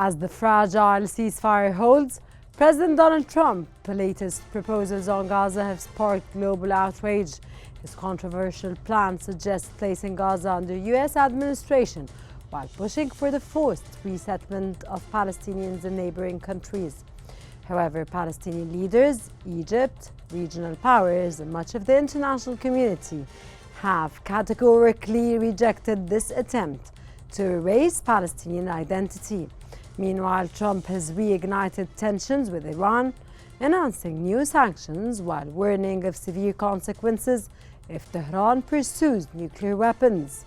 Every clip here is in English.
As the fragile ceasefire holds, President Donald Trump's latest proposals on Gaza have sparked global outrage. His controversial plan suggests placing Gaza under U.S. administration while pushing for the forced resettlement of Palestinians in neighboring countries. However, Palestinian leaders, Egypt, regional powers, and much of the international community have categorically rejected this attempt to erase Palestinian identity. Meanwhile, Trump has reignited tensions with Iran, announcing new sanctions while warning of severe consequences if Tehran pursues nuclear weapons.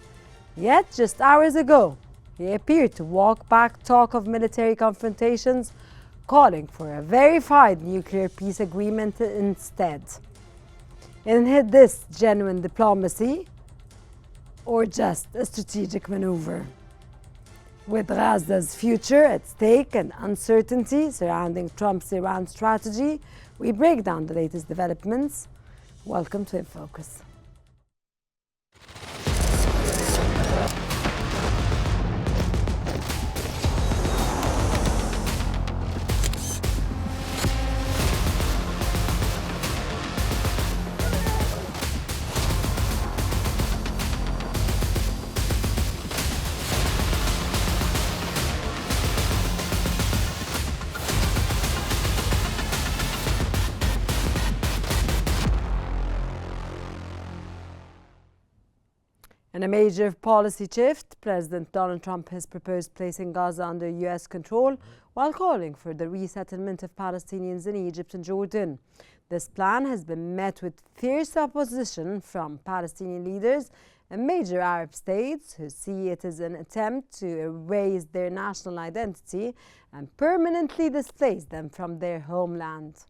Yet, just hours ago, he appeared to walk back talk of military confrontations, calling for a verified nuclear peace agreement instead. Is this genuine diplomacy or just a strategic maneuver? With Gaza's future at stake and uncertainty surrounding Trump's Iran strategy, we break down the latest developments. Welcome to In Focus. In a major policy shift, President Donald Trump has proposed placing Gaza under U.S. control while calling for the resettlement of Palestinians in Egypt and Jordan. This plan has been met with fierce opposition from Palestinian leaders and major Arab states who see it as an attempt to erase their national identity and permanently displace them from their homeland.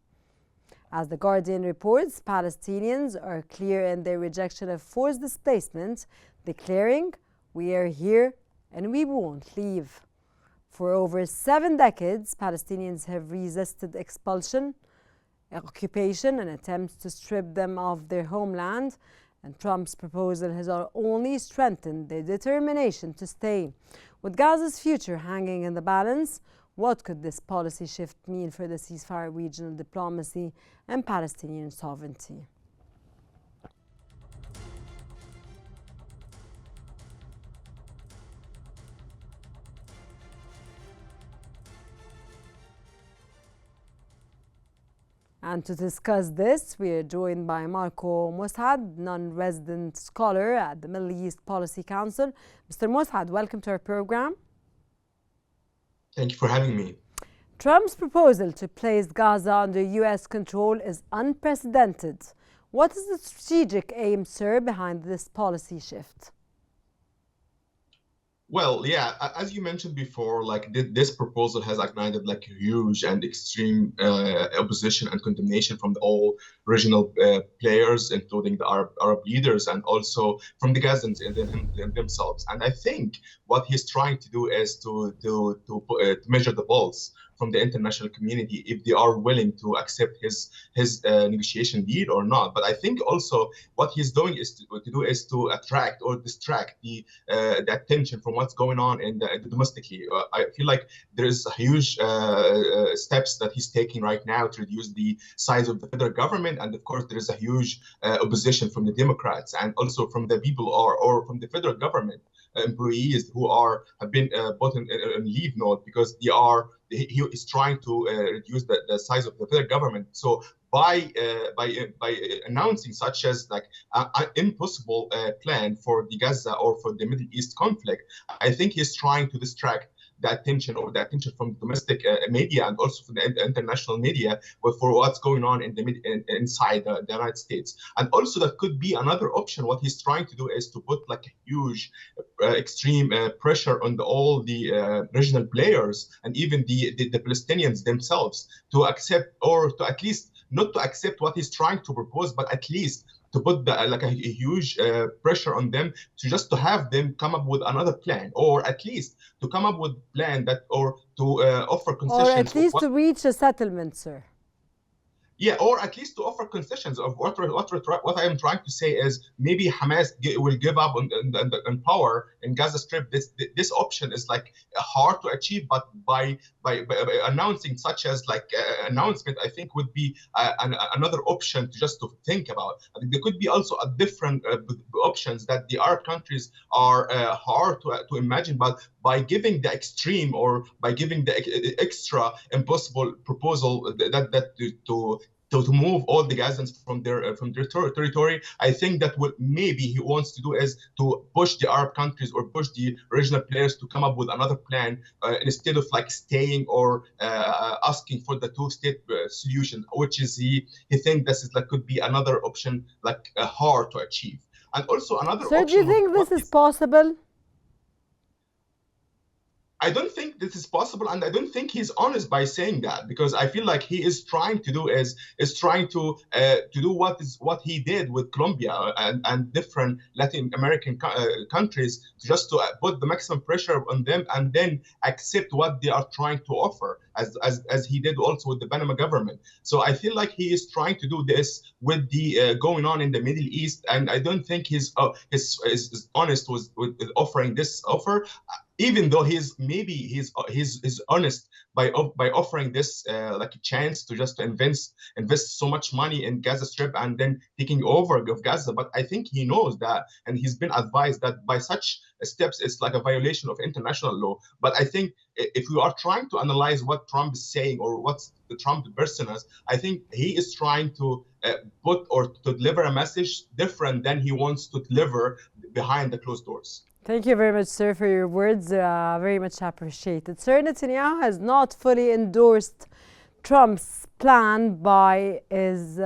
As The Guardian reports, Palestinians are clear in their rejection of forced displacement, declaring, "We are here and we won't leave." For over 7 decades, Palestinians have resisted expulsion, occupation, and attempts to strip them of their homeland, and Trump's proposal has only strengthened their determination to stay. With Gaza's future hanging in the balance, what could this policy shift mean for the ceasefire, regional diplomacy, and Palestinian sovereignty? And to discuss this, we are joined by Marco Mossad, non-resident scholar at the Middle East Policy Council. Mr. Mossad, welcome to our program. Thank you for having me. Trump's proposal to place Gaza under U.S. control is unprecedented. What is the strategic aim, sir, behind this policy shift? Well, yeah, as you mentioned before, this proposal has ignited huge and extreme opposition and condemnation from all regional players, including the Arab leaders, and also from the Gazans themselves. And I think what he's trying to do is to measure the pulse from the international community if they are willing to accept his negotiation lead or not. But I think also what he's doing is to attract or distract the attention from what's going on domestically. I feel like there is a huge steps that he's taking right now to reduce the size of the federal government, and of course there is a huge opposition from the Democrats and also from the people or from the federal government employees who have been put in leave note because he is trying to reduce the size of the federal government. So by announcing such as an impossible plan for the Gaza or for the Middle East conflict, I think he's trying to distract the attention from domestic media and also from the international media for what's going on inside the United States. And also that could be another option. What he's trying to do is to put a huge extreme pressure on all the regional players and even the Palestinians themselves to accept, or to at least not to accept what he's trying to propose, but at least to put a huge pressure on them to have them come up with another plan, or at least to come up with a plan or to offer concessions. Or at least to reach a settlement, sir. Yeah, or at least to offer concessions of what I am trying to say is maybe Hamas will give up on power in Gaza Strip. This option is like hard to achieve, but by announcing such as like announcement, I think would be another option to just to think about. I think there could be also a different options that the Arab countries are hard to imagine, but by giving the extreme or by giving the extra impossible proposal that to move all the Gazans from their territory, I think that what maybe he wants to do is to push the Arab countries or push the regional players to come up with another plan instead of like staying or asking for the two-state solution, which is he thinks this is like could be another option like hard to achieve. And also another So do you option. think this is possible? I don't think this is possible, and I don't think he's honest by saying that, because I feel like he is trying to do is trying to do what he did with Colombia and different Latin American countries, just to put the maximum pressure on them and then accept what they are trying to offer, as he did also with the Panama government. So I feel like he is trying to do this with the going on in the Middle East, and I don't think he's honest with offering this offer. Even though he's honest by offering this like a chance to just invest so much money in Gaza Strip and then taking over of Gaza, but I think he knows that, and he's been advised that by such steps it's like a violation of international law. But I think if we are trying to analyze what Trump is saying or what's the Trump personas, I think he is trying to put or to deliver a message different than he wants to deliver behind the closed doors. Thank you very much, sir, for your words. Very much appreciated. Sir, Netanyahu has not fully endorsed Trump's plan but is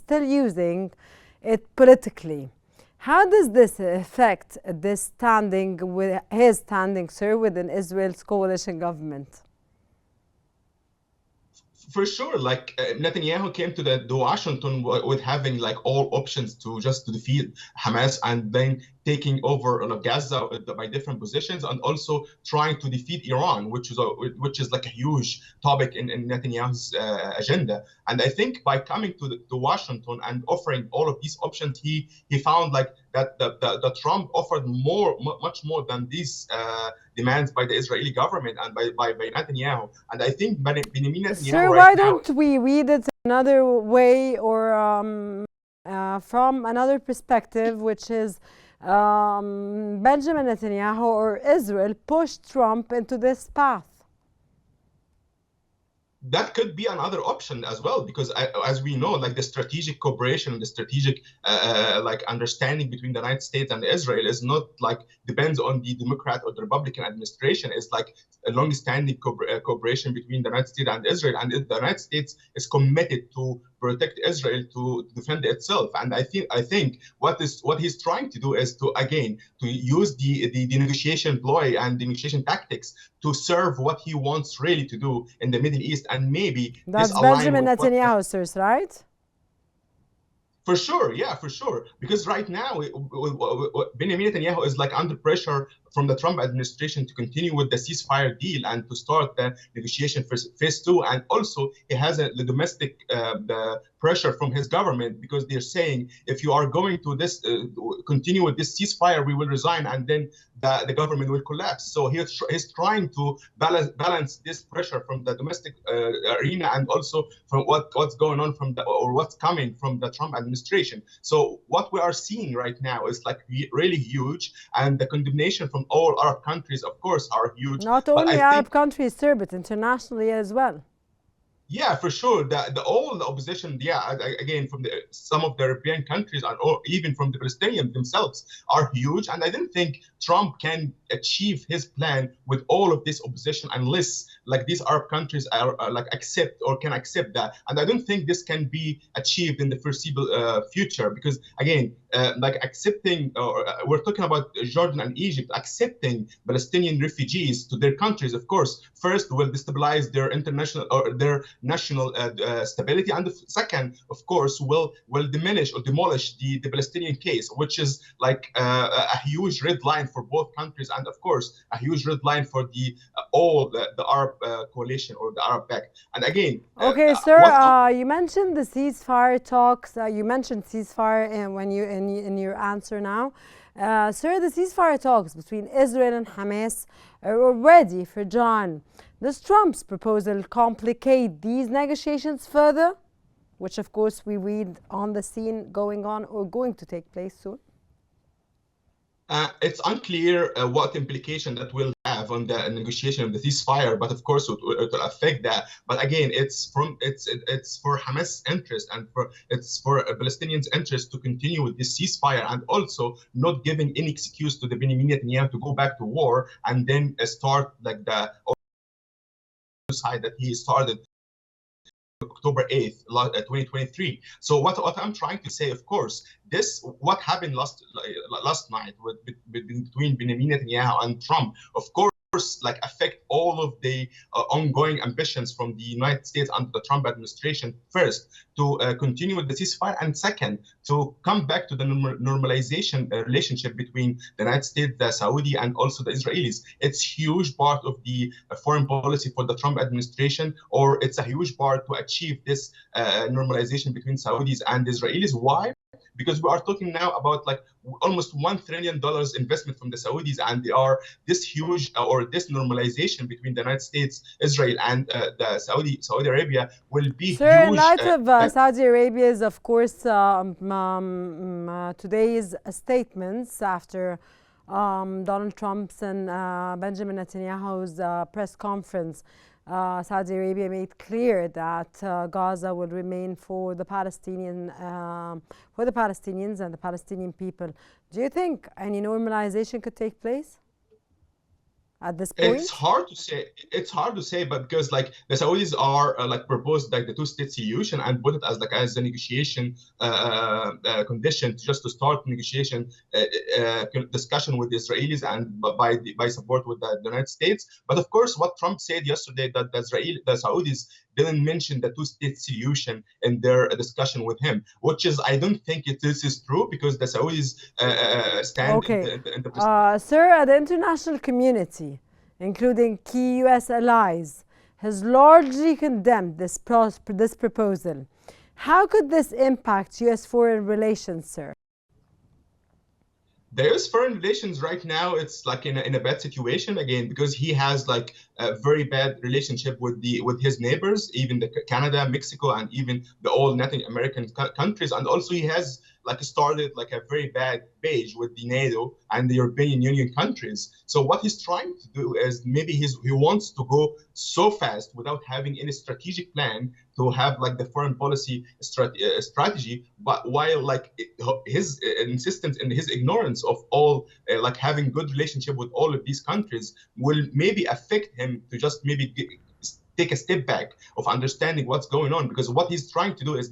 still using it politically. How does this affect his standing, sir, within Israel's coalition government? For sure, like Netanyahu came to the Washington with having like all options to defeat Hamas and then taking over Gaza by different positions, and also trying to defeat Iran, which is like a huge topic in Netanyahu's agenda. And I think by coming to Washington and offering all of these options, he found like that the Trump offered much more than these demands by the Israeli government and by Netanyahu. And I think Benjamin Netanyahu. Sir, why don't we read it another way, or from another perspective, which is Benjamin Netanyahu or Israel pushed Trump into this path? That could be another option as well, because as we know, like the strategic cooperation, the strategic like understanding between the United States and Israel is not like depends on the Democrat or the Republican administration. It's like a long-standing cooperation between the United States and Israel, and the United States is committed to protect Israel, to defend itself. And I think what he's trying to do is to use the negotiation ploy and the negotiation tactics to serve what he wants really to do in the Middle East, and maybe that's Benjamin Netanyahu, sir, right? For sure, yeah, for sure. Because right now, Benjamin Netanyahu is like under pressure from the Trump administration to continue with the ceasefire deal and to start the negotiation for phase 2. And also, he has the domestic the pressure from his government, because they're saying if you are going to continue with this ceasefire, we will resign, and then the government will collapse. So he's trying to balance this pressure from the domestic arena and also from what's going on or what's coming from the Trump administration. So what we are seeing right now is like really huge, and the condemnation from all Arab countries, of course, are huge. Not only Arab countries, sir, but internationally as well. Yeah, for sure. All the opposition, again, from some of the European countries or even from the Palestinians themselves are huge. And I don't think Trump can achieve his plan with all of this opposition unless like these Arab countries are like can accept that. And I don't think this can be achieved in the foreseeable future, because again, like accepting, or we're talking about Jordan and Egypt accepting Palestinian refugees to their countries, of course, first will destabilize their international or their national stability, and second, of course, will diminish or demolish the Palestinian case, which is like a huge red line for both countries, and of course, a huge red line for all the Arab coalition or the Arab Pact. And again, Okay, sir, you mentioned the ceasefire talks. You mentioned ceasefire when you in your answer now. Sir, the ceasefire talks between Israel and Hamas are already fragile. Does Trump's proposal complicate these negotiations further? Which, of course, we read on the scene going on or going to take place soon. It's unclear what implication that will have on the negotiation of the ceasefire, but of course it will affect that. But again, it's for Hamas' interest and it's for Palestinians' interest to continue with this ceasefire, and also not giving any excuse to the Benjamin Netanyahu to go back to war and then start like the side that he started October 8th, 2023. So what I'm trying to say, of course, what happened last night between Benjamin Netanyahu and Trump, of course, like affect all of the ongoing ambitions from the United States under the Trump administration. First, to continue with the ceasefire, and second, to come back to the normalization relationship between the United States, the Saudi, and also the Israelis. It's huge part of the foreign policy for the Trump administration, or it's a huge part to achieve this normalization between Saudis and Israelis. Why? Because we are talking now about like almost $1 trillion investment from the Saudis, and they are this huge or this normalization between the United States, Israel, and the Saudi Arabia will be Sir, huge. In light of Saudi Arabia's, of course, today's statements after Donald Trump's and Benjamin Netanyahu's press conference, Saudi Arabia made clear that Gaza will remain for the Palestinians and the Palestinian people. Do you think any normalization could take place at this point? It's hard to say. It's hard to say, but because like the Saudis are like proposed like the two-state solution and put it as a negotiation condition just to start negotiation discussion with the Israelis and by support with the United States. But of course, what Trump said yesterday that the Saudis didn't mention the two-state solution in their discussion with him, which is I don't think this is true because the Saudis stand in the Sir, the international community, including key U.S. allies, has largely condemned this proposal. How could this impact U.S. foreign relations, sir? The U.S. foreign relations right now, it's like in a bad situation again because he has like a very bad relationship with his neighbors, even Canada, Mexico, and even the all Latin American countries, and also he has like started like a very bad page with the NATO and the European Union countries. So what he's trying to do is maybe he wants to go so fast without having any strategic plan to have like the foreign policy strategy, but while like his insistence and his ignorance of all like having good relationship with all of these countries will maybe affect him to just maybe take a step back of understanding what's going on, because what he's trying to do is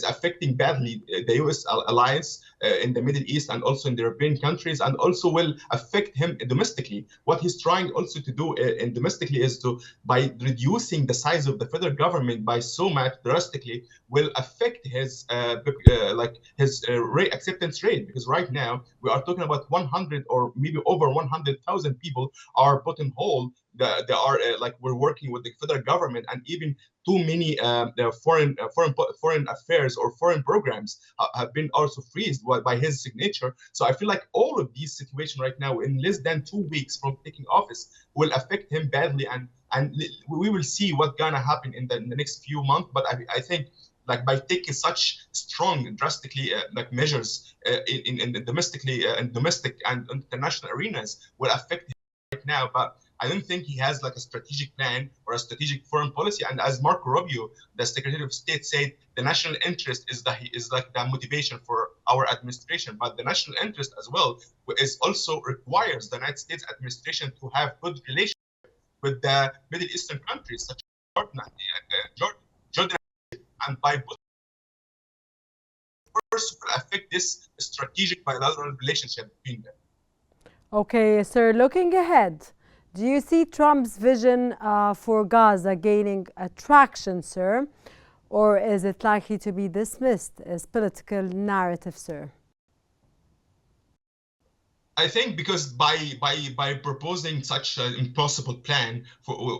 affecting badly the U.S. alliance in the Middle East and also in the European countries, and also will affect him domestically. What he's trying also to do domestically is to, by reducing the size of the federal government by so much drastically, will affect his acceptance rate, because right now we are talking about 100 or maybe over 100,000 people are put on hold. They are like we're working with the federal government, and even too many foreign affairs or foreign programs have been also freezed by his signature. So I feel like all of these situations right now, in less than 2 weeks from taking office, will affect him badly, and we will see what's gonna happen in the next few months. But I think like by taking such strong, drastically like measures in domestically and domestic and international arenas will affect him right now. But I don't think he has like a strategic plan or a strategic foreign policy. And as Marco Rubio, the Secretary of State, said, the national interest is like the motivation for our administration. But the national interest as well is also requires the United States administration to have good relations with the Middle Eastern countries such as Jordan and by will affect this strategic bilateral relationship between them. Okay, sir, looking ahead, do you see Trump's vision for Gaza gaining traction, sir? Or is it likely to be dismissed as political narrative, sir? I think because by proposing such an impossible plan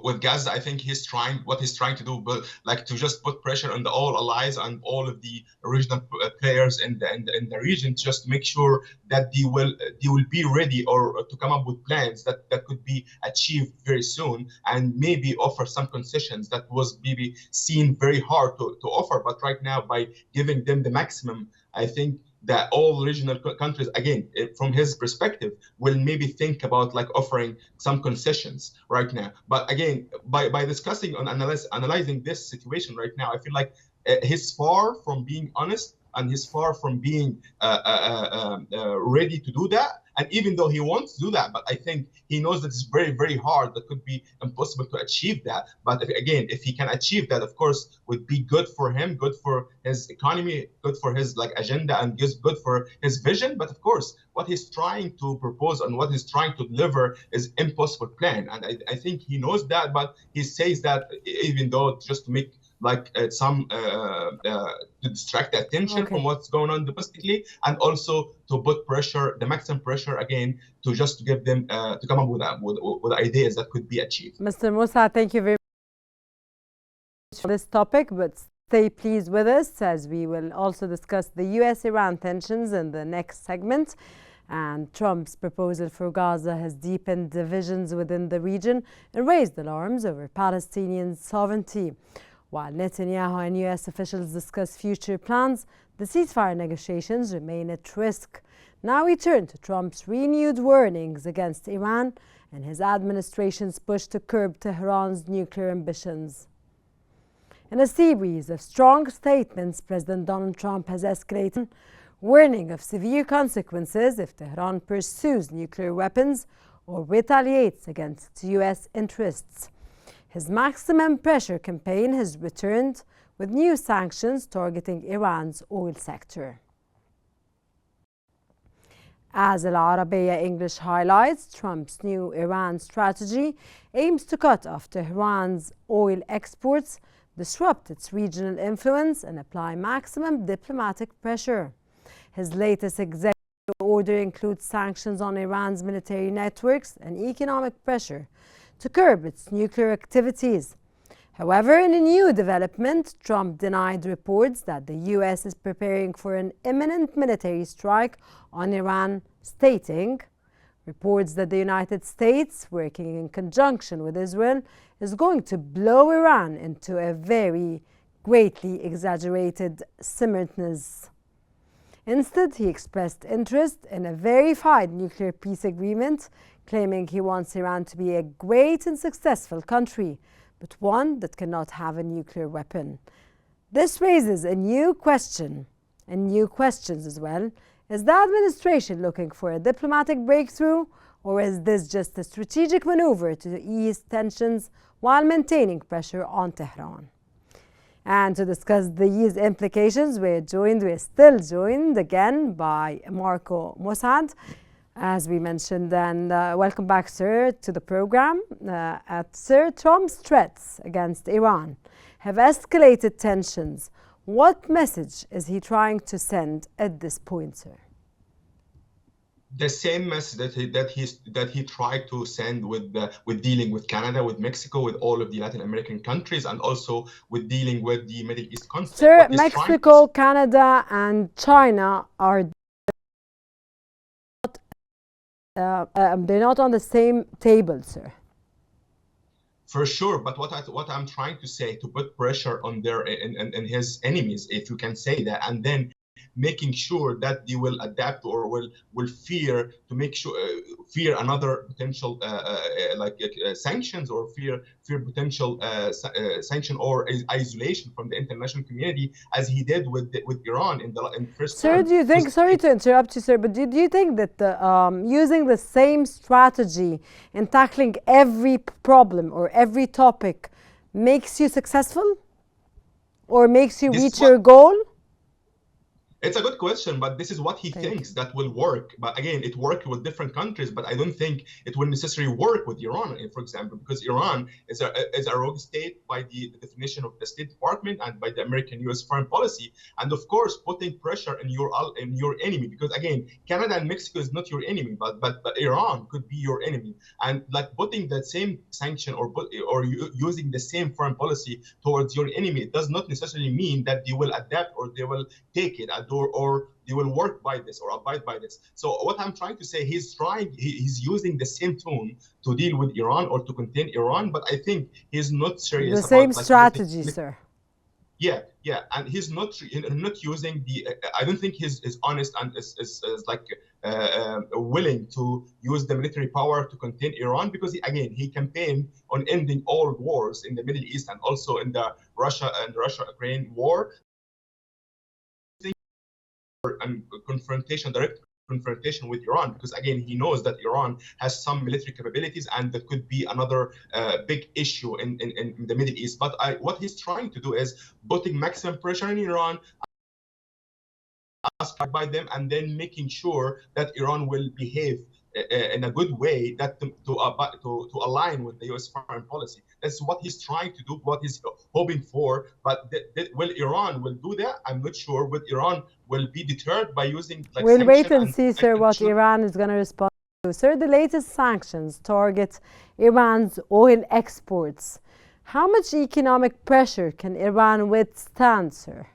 with Gaza, I think he's trying to do, but like to just put pressure on all allies and all of the regional players in the region, just to make sure that they will be ready or to come up with plans that could be achieved very soon, and maybe offer some concessions that was maybe seen very hard to offer. But right now, by giving them the maximum, I think that all regional countries, again, from his perspective, will maybe think about like offering some concessions right now. But again, by discussing and analyzing this situation right now, I feel like he's far from being honest, and he's far from being ready to do that. And even though he wants to do that, but I think he knows that it's very, very hard. That could be impossible to achieve that. But if he can achieve that, of course, would be good for him, good for his economy, good for his like agenda, and good for his vision. But of course, what he's trying to propose and what he's trying to deliver is impossible plan. And I think he knows that, but he says that even though just to make like to distract the attention from what's going on domestically, and also to put pressure, the maximum pressure again, to just give them to come up with ideas that could be achieved. Mr. Musa, thank you very much for this topic, but stay please with us as we will also discuss the US-Iran tensions in the next segment. And Trump's proposal for Gaza has deepened divisions within the region and raised alarms over Palestinian sovereignty. While Netanyahu and US officials discuss future plans, the ceasefire negotiations remain at risk. Now we turn to Trump's renewed warnings against Iran and his administration's push to curb Tehran's nuclear ambitions. In a series of strong statements, President Donald Trump has escalated, warning of severe consequences if Tehran pursues nuclear weapons or retaliates against US interests. His maximum pressure campaign has returned with new sanctions targeting Iran's oil sector. As Al Arabiya English highlights, Trump's new Iran strategy aims to cut off Tehran's oil exports, disrupt its regional influence, and apply maximum diplomatic pressure. His latest executive order includes sanctions on Iran's military networks and economic pressure to curb its nuclear activities. However, in a new development, Trump denied reports that the US is preparing for an imminent military strike on Iran, stating, reports that the United States, working in conjunction with Israel, is going to blow Iran into a very greatly exaggerated simultaneous. Instead, he expressed interest in a verified nuclear peace agreement, claiming he wants Iran to be a great and successful country, but one that cannot have a nuclear weapon. This raises a new question, and new questions as well. Is the administration looking for a diplomatic breakthrough, or is this just a strategic maneuver to ease tensions while maintaining pressure on Tehran? And to discuss these implications, we're still joined again by Marco Mossad, as we mentioned. And welcome back, sir, to the program. Sir, Trump's threats against Iran have escalated tensions. What message is he trying to send at this point, sir? The same message that he tried to send with dealing with Canada, with Mexico, with all of the Latin American countries, and also with dealing with the Middle East conflict. Sir, Mexico, Canada, and China are they're not on the same table, sir. For sure, but what I'm trying to say, to put pressure on and his enemies, if you can say that, and then making sure that they will adapt or will fear to make sure fear another potential sanctions, or fear potential sanction or isolation from the international community, as he did with Iran in first. Sir, do you think? Sorry to interrupt you, sir, but do you think that using the same strategy in tackling every problem or every topic makes you successful, or makes you reach your goal? It's a good question, but this is what he Thank thinks you. that will work. But again, it worked with different countries, but I don't think it will necessarily work with Iran, for example, because Iran is a rogue state by the definition of the State Department and by the American U.S. foreign policy, and of course putting pressure in your enemy. Because again, Canada and Mexico is not your enemy, but Iran could be your enemy, and like putting that same sanction or using the same foreign policy towards your enemy, it does not necessarily mean that they will adapt or they will take it or they will work by this or abide by this. So what I'm trying to say, he's using the same tone to deal with Iran or to contain Iran, but I think he's not The serious same about like putting. strategy, sir. Yeah, and he's not using the. I don't think he's honest and is like willing to use the military power to contain Iran, because he campaigned on ending all wars in the Middle East and also in the Russia-Ukraine war, and direct confrontation with Iran, because again he knows that Iran has some military capabilities and that could be another big issue in the Middle East. But what he's trying to do is putting maximum pressure on Iran, asked by them, and then making sure that Iran will behave in a good way, that to align with the U.S. foreign policy. That's what he's trying to do, what he's hoping for. But will Iran will do that? I'm not sure. Will Iran will be deterred by using like We'll wait sanction and see, and sir, what Iran is going to respond to. Sir, the latest sanctions target Iran's oil exports. How much economic pressure can Iran withstand, sir?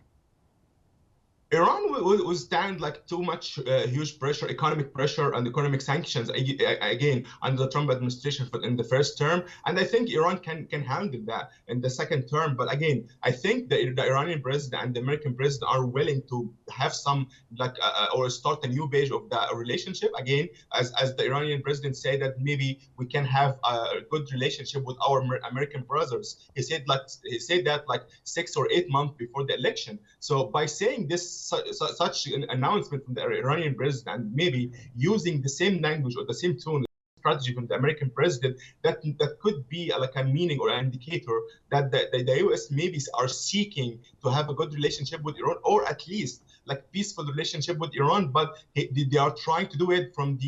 Iran will stand like too much huge pressure, economic pressure and economic sanctions again under the Trump administration in the first term, and I think Iran can handle that in the second term. But again, I think the Iranian president and the American president are willing to have some like or start a new page of the relationship again, as the Iranian president said that maybe we can have a good relationship with our American brothers. He said that like 6 or 8 months before the election. So by saying this such an announcement from the Iranian president and maybe using the same language or the same tone strategy from the American president, that could be like a meaning or an indicator that the US maybe are seeking to have a good relationship with Iran, or at least like peaceful relationship with Iran, but they are trying to do it from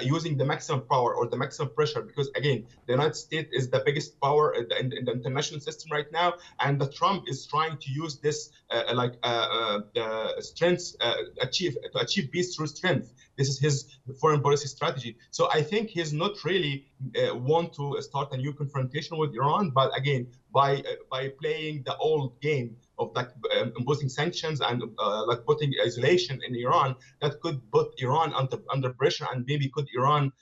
using the maximum power or the maximum pressure, because again the United States is the biggest power in the international system right now, and the Trump is trying to use this strength to achieve peace through strength. This is his foreign policy strategy. So I think he's not really want to start a new confrontation with Iran, but again by playing the old game of like imposing sanctions and like putting isolation in Iran, that could put Iran under pressure, and maybe could Iran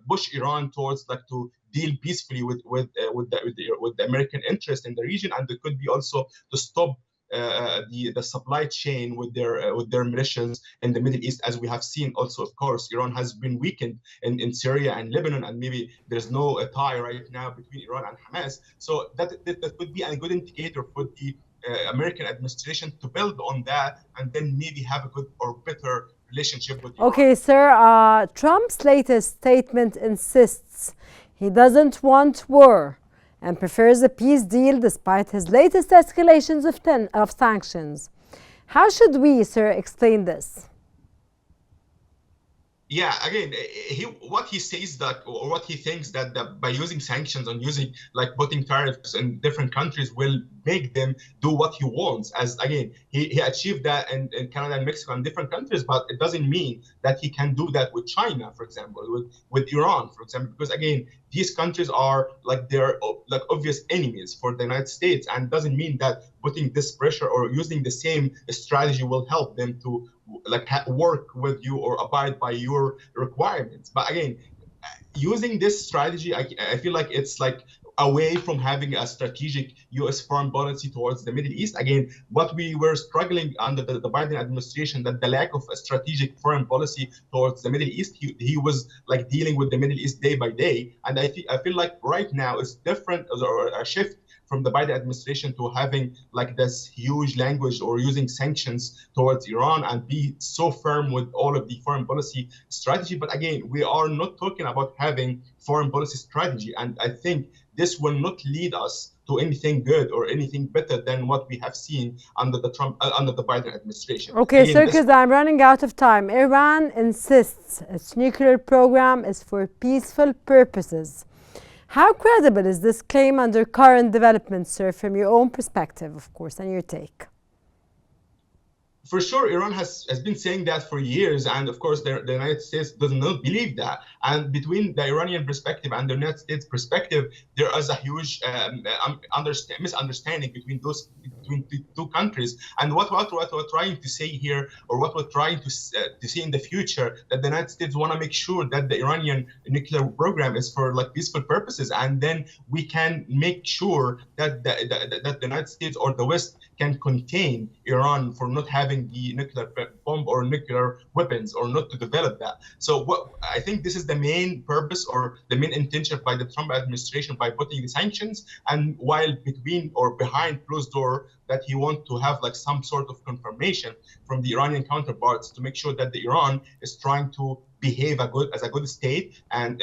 push Iran towards like to deal peacefully with the American interest in the region, and it could be also to stop the supply chain with their militias in the Middle East, as we have seen. Also, of course, Iran has been weakened in Syria and Lebanon, and maybe there's no tie right now between Iran and Hamas. So that could be a good indicator for the American administration to build on that, and then maybe have a good or better relationship with Iran. Okay, sir. Trump's latest statement insists he doesn't want war and prefers a peace deal despite his latest escalations of sanctions. How should we, sir, explain this? Yeah, again, what he says that, or what he thinks that by using sanctions and using like putting tariffs in different countries will make them do what he wants. As again, he achieved that in Canada and Mexico and different countries, but it doesn't mean that he can do that with China, for example, with Iran, for example, because again, these countries are like they're like obvious enemies for the United States, and doesn't mean that putting this pressure or using the same strategy will help them to like work with you or abide by your requirements. But again, using this strategy, I feel like it's like away from having a strategic U.S. foreign policy towards the Middle East. Again, what we were struggling under the Biden administration, that the lack of a strategic foreign policy towards the Middle East, he was like dealing with the Middle East day by day. And I feel like right now it's different, or a shift from the Biden administration to having like this huge language or using sanctions towards Iran and be so firm with all of the foreign policy strategy. But again, we are not talking about having foreign policy strategy. And I think this will not lead us to anything good or anything better than what we have seen under the Biden administration. Okay, Again, sir, because I'm running out of time. Iran insists its nuclear program is for peaceful purposes. How credible is this claim under current developments, sir, from your own perspective, of course, and your take? For sure, Iran has been saying that for years, and of course, the United States does not believe that. And between the Iranian perspective and the United States perspective, there is a huge misunderstanding between the two countries. And what we're trying to say here, or what we're trying to see in the future, that the United States want to make sure that the Iranian nuclear program is for like peaceful purposes, and then we can make sure that the United States or the West can contain Iran for not having the nuclear bomb or nuclear weapons, or not to develop that. So I think this is the main purpose or the main intention by the Trump administration by putting the sanctions, and while between or behind closed door that he wants to have like some sort of confirmation from the Iranian counterparts to make sure that the Iran is trying to behave as a good state and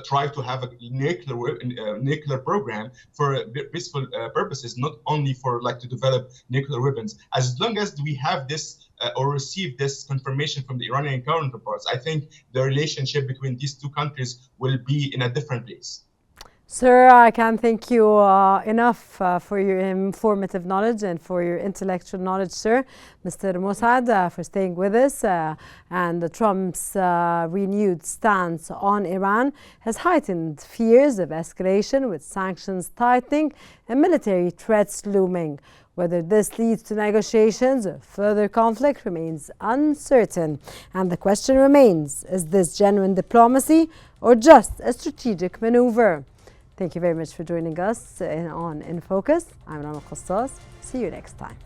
try to have a nuclear program for peaceful purposes, not only for like to develop nuclear weapons. As long as we have this or receive this confirmation from the Iranian counterparts, I think the relationship between these two countries will be in a different place. Sir, I can't thank you enough for your informative knowledge and for your intellectual knowledge, sir. Mr. Mossad, for staying with us. And Trump's renewed stance on Iran has heightened fears of escalation, with sanctions tightening and military threats looming. Whether this leads to negotiations or further conflict remains uncertain. And the question remains, is this genuine diplomacy or just a strategic maneuver? Thank you very much for joining us on In Focus. I'm Rama Qassas. See you next time.